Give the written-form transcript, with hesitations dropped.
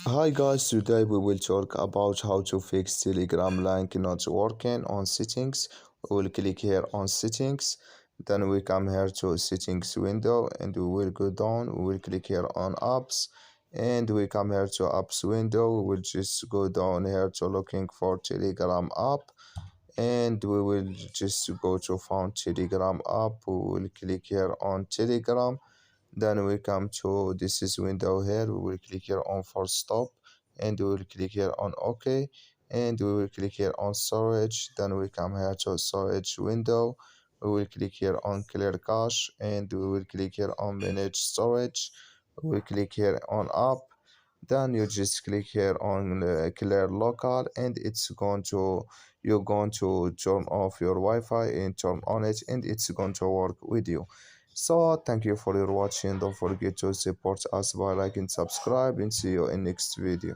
Hi guys, today we will talk about how to fix Telegram link not working on settings. We will click here on settings, then we come here to settings window and we will go down. We will click here on apps and we come here to apps window. We will just go down here to looking for Telegram app and we will just go to found Telegram app. We will click here on Telegram, then we come to this is window here. We will click here on force stop and we will click here on OK, and we will click here on storage. Then we come here to storage window. We will click here on clear cache and we will click here on manage storage. We will click here on app. Then you just click here on clear local and it's going to you're going to turn off your Wi-Fi and turn on it and it's going to work with you. So thank you for your watching. Don't forget to support us by liking, subscribe, and see you in next video.